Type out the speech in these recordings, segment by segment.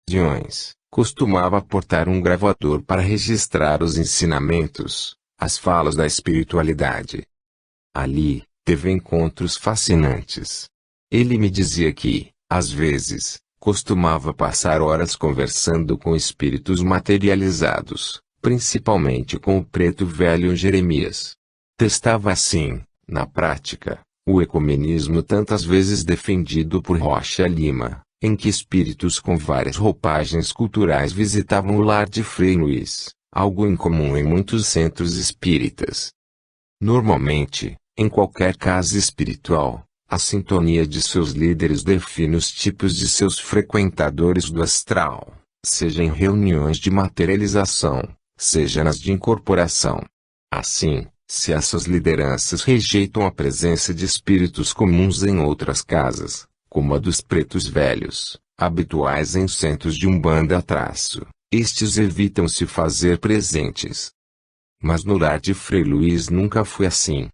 ocasiões, costumava portar um gravador para registrar os ensinamentos, as falas da espiritualidade. Ali, teve encontros fascinantes. Ele me dizia que, às vezes, costumava passar horas conversando com espíritos materializados, principalmente com o preto velho Jeremias. Testava assim, na prática, o ecumenismo tantas vezes defendido por Rocha Lima, em que espíritos com várias roupagens culturais visitavam o lar de Frei Luiz, algo incomum em muitos centros espíritas. Normalmente, em qualquer casa espiritual, a sintonia de seus líderes define os tipos de seus frequentadores do astral, seja em reuniões de materialização, seja nas de incorporação. Assim, se essas lideranças rejeitam a presença de espíritos comuns em outras casas, como a dos pretos velhos, habituais em centros de umbanda traço, estes evitam se fazer presentes. Mas no lar de Frei Luiz nunca foi assim.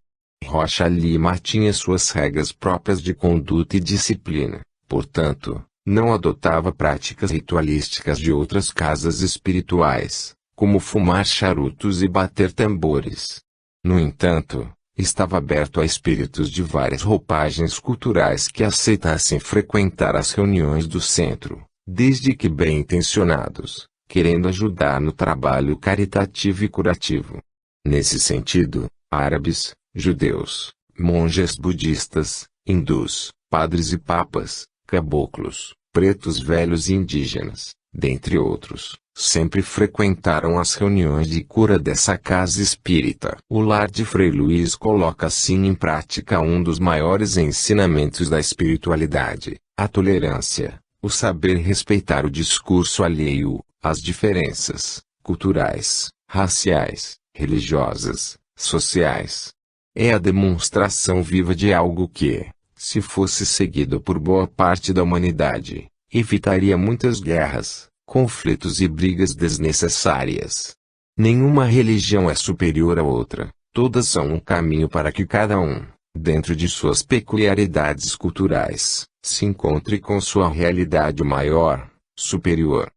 Rocha Lima tinha suas regras próprias de conduta e disciplina, portanto, não adotava práticas ritualísticas de outras casas espirituais, como fumar charutos e bater tambores. No entanto, estava aberto a espíritos de várias roupagens culturais que aceitassem frequentar as reuniões do centro, desde que bem-intencionados, querendo ajudar no trabalho caritativo e curativo. Nesse sentido, árabes, judeus, monges budistas, hindus, padres e papas, caboclos, pretos velhos e indígenas, dentre outros, sempre frequentaram as reuniões de cura dessa casa espírita. O lar de Frei Luiz coloca assim em prática um dos maiores ensinamentos da espiritualidade, a tolerância, o saber respeitar o discurso alheio, as diferenças culturais, raciais, religiosas, sociais. É a demonstração viva de algo que, se fosse seguido por boa parte da humanidade, evitaria muitas guerras, conflitos e brigas desnecessárias. Nenhuma religião é superior à outra, todas são um caminho para que cada um, dentro de suas peculiaridades culturais, se encontre com sua realidade maior, superior.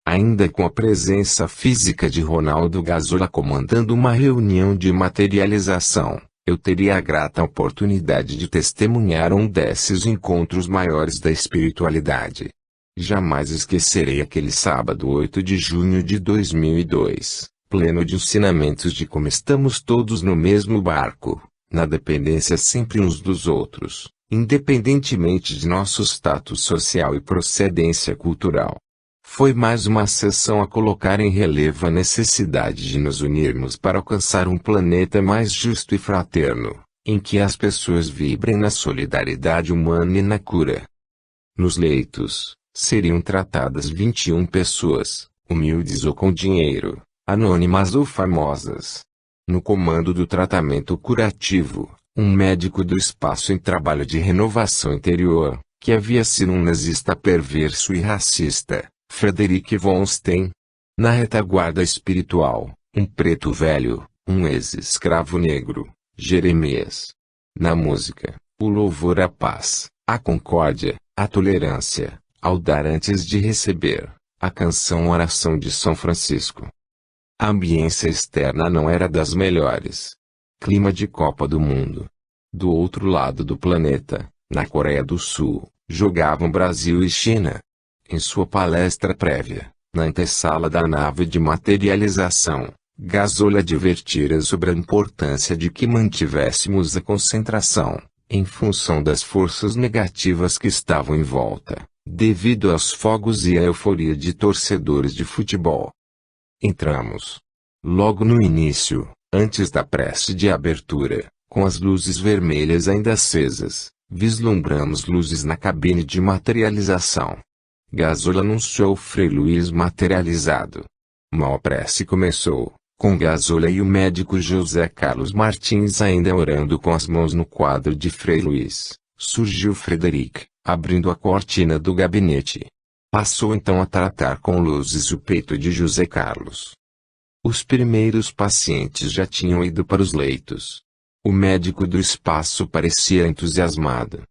Ainda com a presença física de Ronaldo Gazzola comandando uma reunião de materialização, eu teria a grata oportunidade de testemunhar um desses encontros maiores da espiritualidade. Jamais esquecerei aquele sábado 8 de junho de 2002, pleno de ensinamentos de como estamos todos no mesmo barco, na dependência sempre uns dos outros, independentemente de nosso status social e procedência cultural. Foi mais uma sessão a colocar em relevo a necessidade de nos unirmos para alcançar um planeta mais justo e fraterno, em que as pessoas vibrem na solidariedade humana e na cura. Nos leitos, seriam tratadas 21 pessoas, humildes ou com dinheiro, anônimas ou famosas. No comando do tratamento curativo, um médico do espaço em trabalho de renovação interior, que havia sido um nazista perverso e racista, Frederick von Stein. Na retaguarda espiritual, um preto velho, um ex-escravo negro, Jeremias. Na música, o louvor à paz, à concórdia, à tolerância, ao dar antes de receber, a canção Oração de São Francisco. A ambiência externa não era das melhores. Clima de Copa do Mundo. Do outro lado do planeta, na Coreia do Sul, jogavam Brasil e China. Em sua palestra prévia, na antessala da nave de materialização, Gazzola advertira sobre a importância de que mantivéssemos a concentração, em função das forças negativas que estavam em volta, devido aos fogos e à euforia de torcedores de futebol. Entramos. Logo no início, antes da prece de abertura, com as luzes vermelhas ainda acesas, vislumbramos luzes na cabine de materialização. Gazzola anunciou Frei Luiz materializado. Mal a prece começou, com Gazzola e o médico José Carlos Martins ainda orando com as mãos no quadro de Frei Luiz, surgiu Frederic, abrindo a cortina do gabinete. Passou então a tratar com luzes o peito de José Carlos. Os primeiros pacientes já tinham ido para os leitos. O médico do espaço parecia entusiasmado.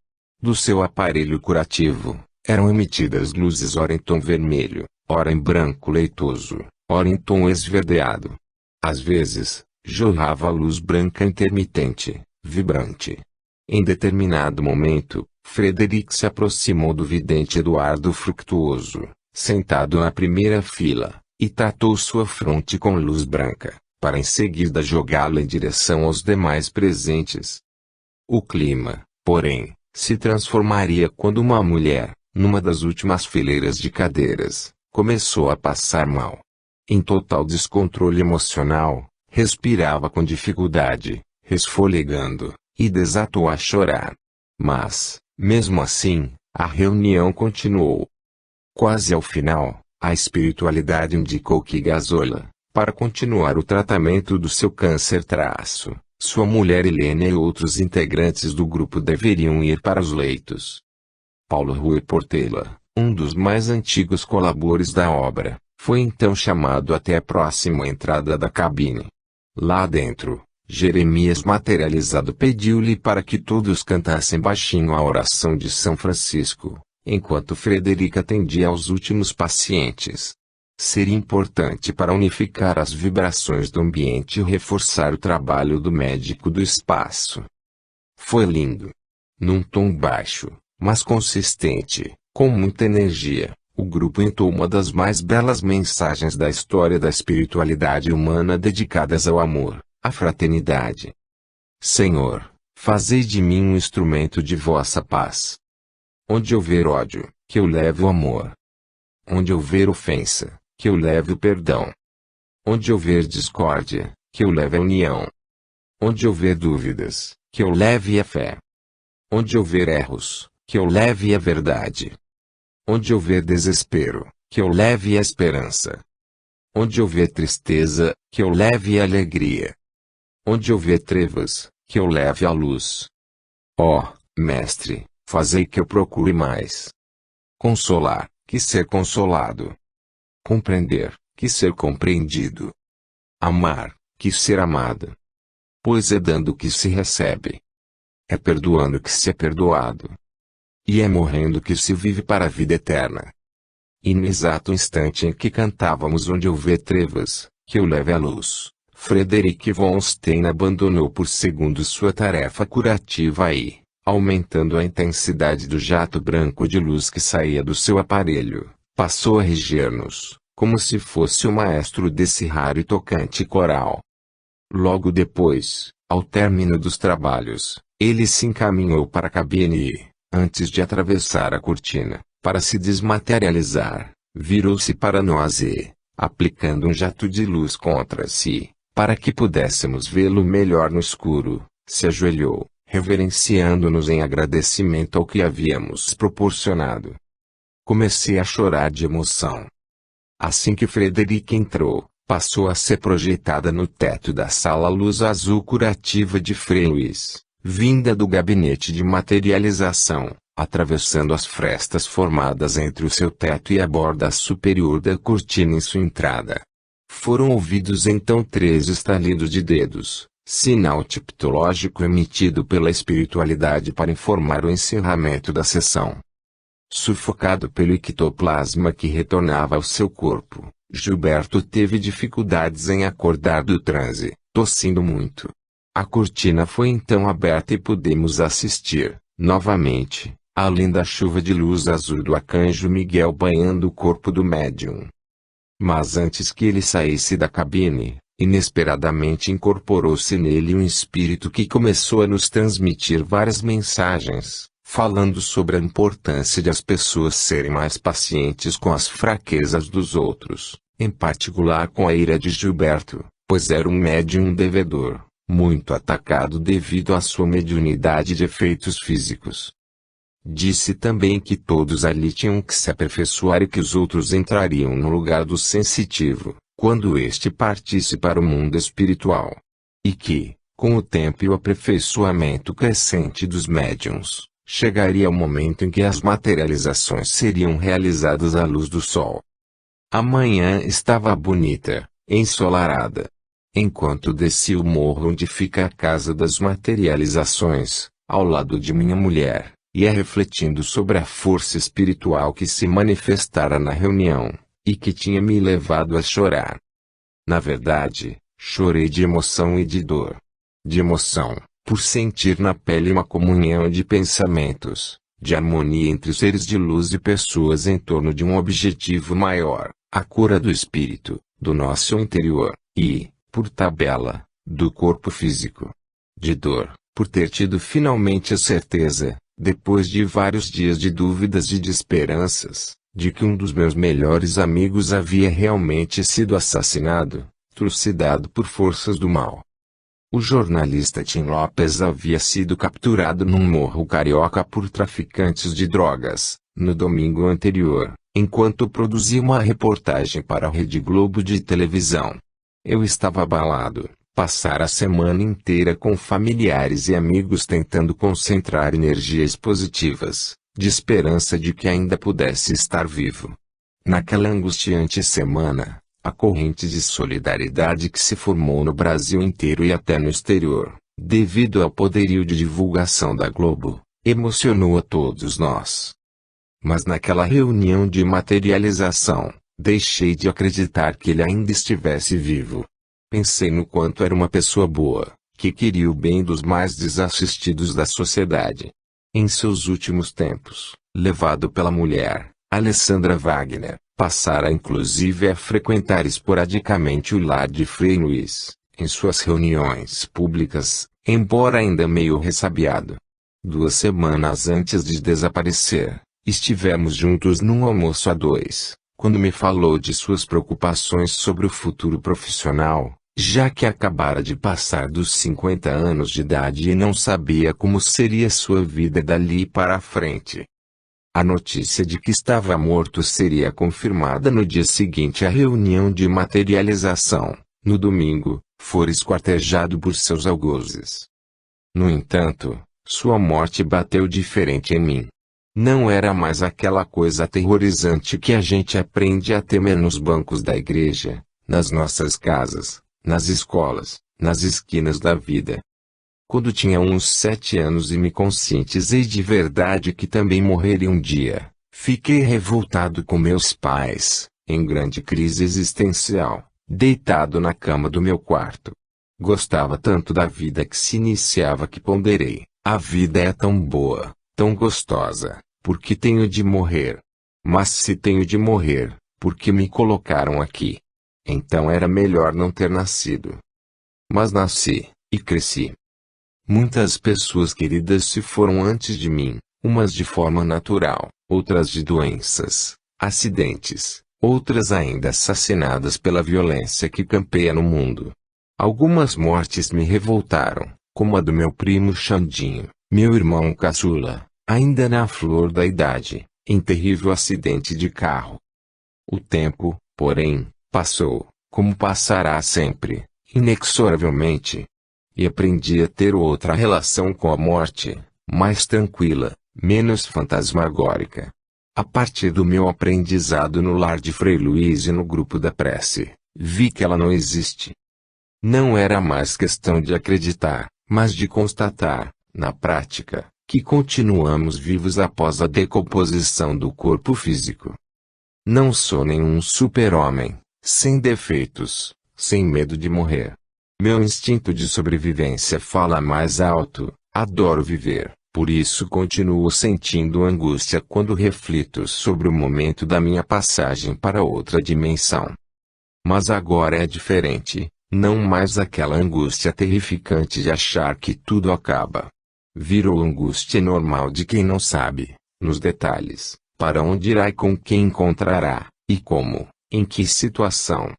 Do seu aparelho curativo, Eram emitidas luzes ora em tom vermelho, ora em branco leitoso, ora em tom esverdeado. Às vezes, jorrava luz branca intermitente, vibrante. Em determinado momento, Frederick se aproximou do vidente Eduardo Fructuoso, sentado na primeira fila, e tratou sua fronte com luz branca, para em seguida jogá-la em direção aos demais presentes. O clima, porém, se transformaria quando uma mulher, numa das últimas fileiras de cadeiras, começou a passar mal. Em total descontrole emocional, respirava com dificuldade, resfolegando, e desatou a chorar. Mas, mesmo assim, a reunião continuou. Quase ao final, a espiritualidade indicou que Gazola, para continuar o tratamento do seu câncer-traço, sua mulher Helena e outros integrantes do grupo deveriam ir para os leitos. Paulo Rui Portela, um dos mais antigos colaboradores da obra, foi então chamado até a próxima entrada da cabine. Lá dentro, Jeremias materializado pediu-lhe para que todos cantassem baixinho a oração de São Francisco, enquanto Frederick atendia aos últimos pacientes. Seria importante para unificar as vibrações do ambiente e reforçar o trabalho do médico do espaço. Foi lindo. Num tom baixo, mas consistente, com muita energia, o grupo entoou uma das mais belas mensagens da história da espiritualidade humana dedicadas ao amor, à fraternidade. Senhor, fazei de mim um instrumento de vossa paz. Onde houver ódio, que eu leve o amor. Onde houver ofensa, que eu leve o perdão. Onde houver discórdia, que eu leve a união. Onde houver dúvidas, que eu leve a fé. Onde houver erros, que eu leve a verdade. Onde houver desespero, que eu leve a esperança. Onde houver tristeza, que eu leve a alegria. Onde houver trevas, que eu leve a luz. Ó, Mestre, fazei que eu procure mais. Consolar, que ser consolado. Compreender, que ser compreendido. Amar, que ser amado. Pois é dando que se recebe. É perdoando que se é perdoado. E é morrendo que se vive para a vida eterna. E no exato instante em que cantávamos onde houver trevas, que eu leve a luz, Frederick von Stein abandonou por segundos sua tarefa curativa e, aumentando a intensidade do jato branco de luz que saía do seu aparelho, passou a reger-nos, como se fosse o maestro desse raro e tocante coral. Logo depois, ao término dos trabalhos, ele se encaminhou para a cabine e, antes de atravessar a cortina, para se desmaterializar, virou-se para nós e, aplicando um jato de luz contra si, para que pudéssemos vê-lo melhor no escuro, se ajoelhou, reverenciando-nos em agradecimento ao que havíamos proporcionado. Comecei a chorar de emoção. Assim que Frederick entrou, passou a ser projetada no teto da sala a luz azul curativa de Frei Luiz, vinda do gabinete de materialização, atravessando as frestas formadas entre o seu teto e a borda superior da cortina em sua entrada. Foram ouvidos então 3 estalidos de dedos, sinal tipológico emitido pela espiritualidade para informar o encerramento da sessão. Sufocado pelo ectoplasma que retornava ao seu corpo, Gilberto teve dificuldades em acordar do transe, tossindo muito. A cortina foi então aberta e pudemos assistir, novamente, à linda chuva de luz azul do arcanjo Miguel banhando o corpo do médium. Mas antes que ele saísse da cabine, inesperadamente incorporou-se nele um espírito que começou a nos transmitir várias mensagens, falando sobre a importância de as pessoas serem mais pacientes com as fraquezas dos outros, em particular com a ira de Gilberto, pois era um médium devedor, muito atacado devido à sua mediunidade de efeitos físicos. Disse também que todos ali tinham que se aperfeiçoar e que os outros entrariam no lugar do sensitivo, quando este partisse para o mundo espiritual. E que, com o tempo e o aperfeiçoamento crescente dos médiuns, chegaria o momento em que as materializações seriam realizadas à luz do sol. A manhã estava bonita, ensolarada. Enquanto desci o morro onde fica a casa das materializações, ao lado de minha mulher, ia refletindo sobre a força espiritual que se manifestara na reunião, e que tinha me levado a chorar. Na verdade, chorei de emoção e de dor. De emoção, por sentir na pele uma comunhão de pensamentos, de harmonia entre seres de luz e pessoas em torno de um objetivo maior, a cura do espírito, do nosso interior, e, por tabela, do corpo físico. De dor, por ter tido finalmente a certeza, depois de vários dias de dúvidas e de esperanças, de que um dos meus melhores amigos havia realmente sido assassinado, trucidado por forças do mal. O jornalista Tim Lopes havia sido capturado num morro carioca por traficantes de drogas, no domingo anterior, enquanto produzia uma reportagem para a Rede Globo de televisão. Eu estava abalado, passara a semana inteira com familiares e amigos tentando concentrar energias positivas, de esperança de que ainda pudesse estar vivo. Naquela angustiante semana, a corrente de solidariedade que se formou no Brasil inteiro e até no exterior, devido ao poderio de divulgação da Globo, emocionou a todos nós. Mas naquela reunião de materialização, deixei de acreditar que ele ainda estivesse vivo. Pensei no quanto era uma pessoa boa, que queria o bem dos mais desassistidos da sociedade. Em seus últimos tempos, levado pela mulher, Alessandra Wagner, passara inclusive a frequentar esporadicamente o lar de Frei Luiz, em suas reuniões públicas, embora ainda meio ressabiado. 2 semanas antes de desaparecer, estivemos juntos num almoço a dois, quando me falou de suas preocupações sobre o futuro profissional, já que acabara de passar dos 50 anos de idade e não sabia como seria sua vida dali para frente. A notícia de que estava morto seria confirmada no dia seguinte à reunião de materialização. No domingo, fora esquartejado por seus algozes. No entanto, sua morte bateu diferente em mim. Não era mais aquela coisa aterrorizante que a gente aprende a temer nos bancos da igreja, nas nossas casas, nas escolas, nas esquinas da vida. Quando tinha uns 7 anos e me conscientizei de verdade que também morreria um dia, fiquei revoltado com meus pais, em grande crise existencial, deitado na cama do meu quarto. Gostava tanto da vida que se iniciava que ponderei, a vida é tão boa, tão gostosa, por que tenho de morrer? Mas se tenho de morrer, por que me colocaram aqui? Então era melhor não ter nascido. Mas nasci, e cresci. Muitas pessoas queridas se foram antes de mim, umas de forma natural, outras de doenças, acidentes, outras ainda assassinadas pela violência que campeia no mundo. Algumas mortes me revoltaram, como a do meu primo Xandinho, meu irmão caçula, ainda na flor da idade, em terrível acidente de carro. O tempo, porém, passou, como passará sempre, inexoravelmente. E aprendi a ter outra relação com a morte, mais tranquila, menos fantasmagórica. A partir do meu aprendizado no lar de Frei Luiz e no grupo da prece, vi que ela não existe. Não era mais questão de acreditar, mas de constatar, na prática, que continuamos vivos após a decomposição do corpo físico. Não sou nenhum super-homem, sem defeitos, sem medo de morrer. Meu instinto de sobrevivência fala mais alto, adoro viver, por isso continuo sentindo angústia quando reflito sobre o momento da minha passagem para outra dimensão. Mas agora é diferente, não mais aquela angústia terrificante de achar que tudo acaba. Virou angústia normal de quem não sabe, nos detalhes, para onde irá e com quem encontrará, e como, em que situação.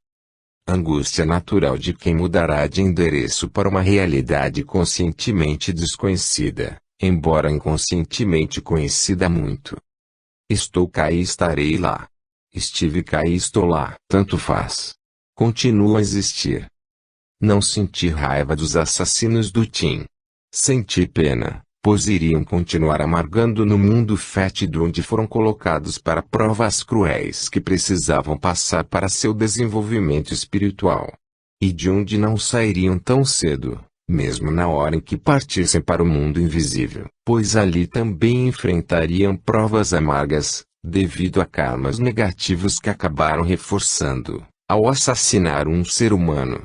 Angústia natural de quem mudará de endereço para uma realidade conscientemente desconhecida, embora inconscientemente conhecida há muito. Estou cá e estarei lá. Estive cá e estou lá. Tanto faz. Continuo a existir. Não senti raiva dos assassinos do Tim. Senti pena, pois iriam continuar amargando no mundo fétido onde foram colocados para provas cruéis que precisavam passar para seu desenvolvimento espiritual. E de onde não sairiam tão cedo, mesmo na hora em que partissem para o mundo invisível, pois ali também enfrentariam provas amargas, devido a karmas negativos que acabaram reforçando, ao assassinar um ser humano.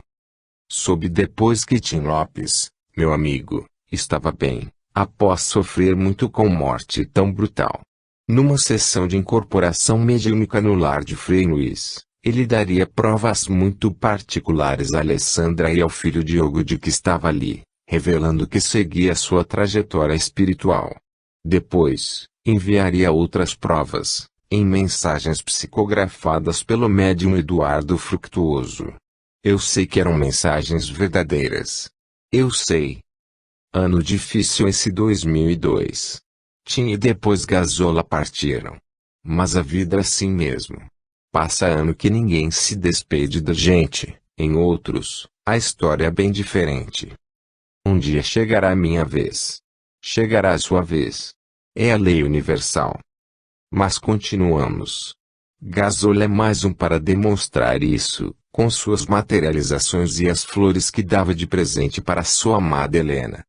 Soube depois que Tim Lopes, meu amigo, estava bem, após sofrer muito com morte tão brutal. Numa sessão de incorporação mediúnica no lar de Frei Luiz, ele daria provas muito particulares a Alessandra e ao filho Diogo de que estava ali, revelando que seguia sua trajetória espiritual. Depois, enviaria outras provas, em mensagens psicografadas pelo médium Eduardo Fructuoso. Eu sei que eram mensagens verdadeiras. Eu sei. Ano difícil esse 2002. Tim e depois Gazola partiram. Mas a vida é assim mesmo. Passa ano que ninguém se despede da gente, em outros, a história é bem diferente. Um dia chegará a minha vez. Chegará a sua vez. É a lei universal. Mas continuamos. Gazola é mais um para demonstrar isso, com suas materializações e as flores que dava de presente para sua amada Helena.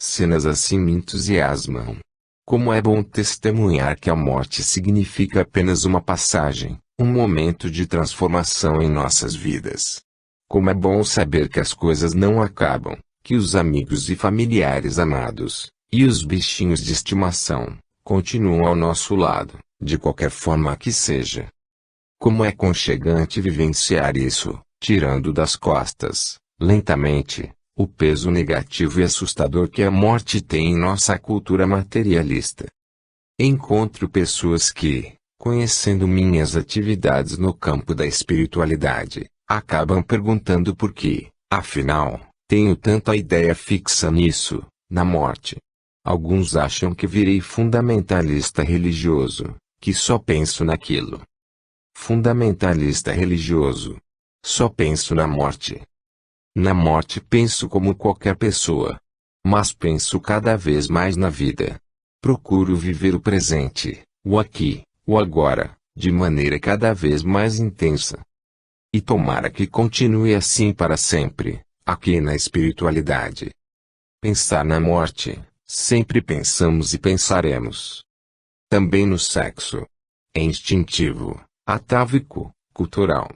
Cenas assim me entusiasmam. Como é bom testemunhar que a morte significa apenas uma passagem, um momento de transformação em nossas vidas. Como é bom saber que as coisas não acabam, que os amigos e familiares amados, e os bichinhos de estimação, continuam ao nosso lado, de qualquer forma que seja. Como é aconchegante vivenciar isso, tirando das costas, lentamente, o peso negativo e assustador que a morte tem em nossa cultura materialista. Encontro pessoas que, conhecendo minhas atividades no campo da espiritualidade, acabam perguntando por que, afinal, tenho tanta ideia fixa nisso, na morte. Alguns acham que virei fundamentalista religioso, que só penso naquilo. Fundamentalista religioso. Só penso na morte. Na morte penso como qualquer pessoa. Mas penso cada vez mais na vida. Procuro viver o presente, o aqui, o agora, de maneira cada vez mais intensa. E tomara que continue assim para sempre, aqui na espiritualidade. Pensar na morte, sempre pensamos e pensaremos. Também no sexo. É instintivo, atávico, cultural.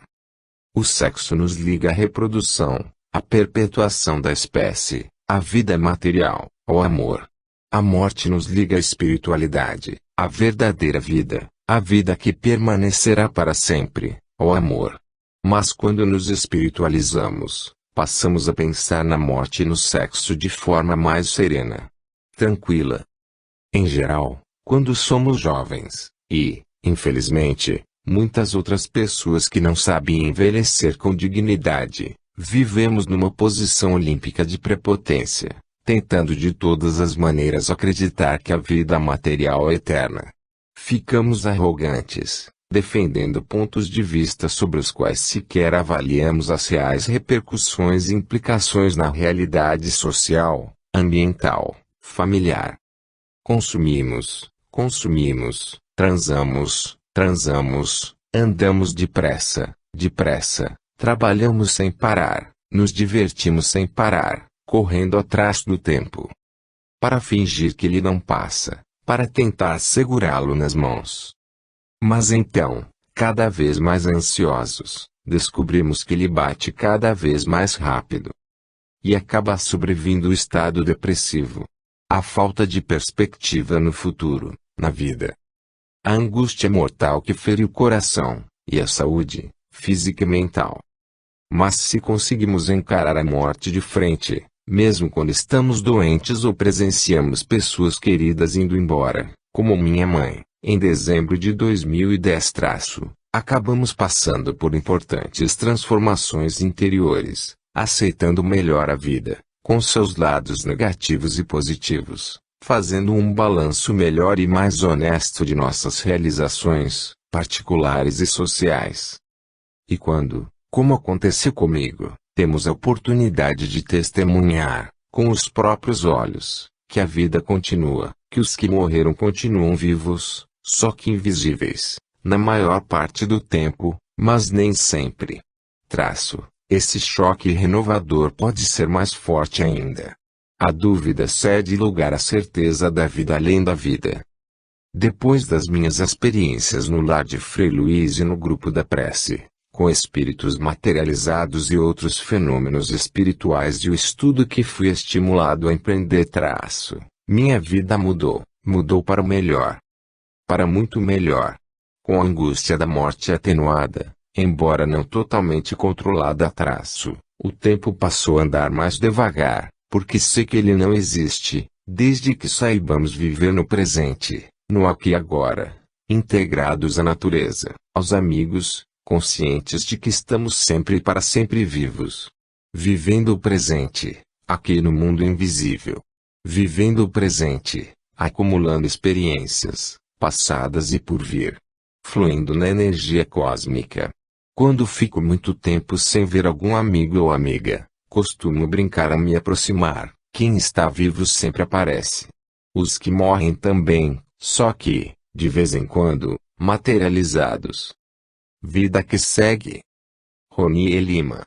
O sexo nos liga à reprodução, à perpetuação da espécie, à vida material, ao amor. A morte nos liga à espiritualidade, à verdadeira vida, à vida que permanecerá para sempre, ao amor. Mas quando nos espiritualizamos, passamos a pensar na morte e no sexo de forma mais serena, tranquila. Em geral, quando somos jovens, e, infelizmente, muitas outras pessoas que não sabem envelhecer com dignidade, vivemos numa posição olímpica de prepotência, tentando de todas as maneiras acreditar que a vida material é eterna. Ficamos arrogantes, defendendo pontos de vista sobre os quais sequer avaliamos as reais repercussões e implicações na realidade social, ambiental, familiar. Consumimos, transamos, andamos depressa, trabalhamos sem parar, nos divertimos sem parar, correndo atrás do tempo. Para fingir que ele não passa, para tentar segurá-lo nas mãos. Mas então, cada vez mais ansiosos, descobrimos que ele bate cada vez mais rápido. E acaba sobrevindo o estado depressivo. A falta de perspectiva no futuro, na vida. A angústia mortal que fere o coração, e a saúde, física e mental. Mas se conseguimos encarar a morte de frente, mesmo quando estamos doentes ou presenciamos pessoas queridas indo embora, como minha mãe, em dezembro de 2010, acabamos passando por importantes transformações interiores, aceitando melhor a vida, com seus lados negativos e positivos, fazendo um balanço melhor e mais honesto de nossas realizações, particulares e sociais. E quando, como aconteceu comigo, temos a oportunidade de testemunhar, com os próprios olhos, que a vida continua, que os que morreram continuam vivos, só que invisíveis, na maior parte do tempo, mas nem sempre. esse choque renovador pode ser mais forte ainda. A dúvida cede lugar à certeza da vida além da vida. Depois das minhas experiências no lar de Frei Luís e no grupo da prece, com espíritos materializados e outros fenômenos espirituais e o estudo que fui estimulado a empreender minha vida mudou para o melhor. Para muito melhor. Com a angústia da morte atenuada, embora não totalmente controlada o tempo passou a andar mais devagar, porque sei que ele não existe, desde que saibamos viver no presente, no aqui e agora, integrados à natureza, aos amigos, conscientes de que estamos sempre e para sempre vivos. Vivendo o presente, aqui no mundo invisível. Vivendo o presente, acumulando experiências, passadas e por vir. Fluindo na energia cósmica. Quando fico muito tempo sem ver algum amigo ou amiga, costumo brincar a me aproximar. Quem está vivo sempre aparece. Os que morrem também, só que, de vez em quando, materializados. Vida que segue. Ronier Lima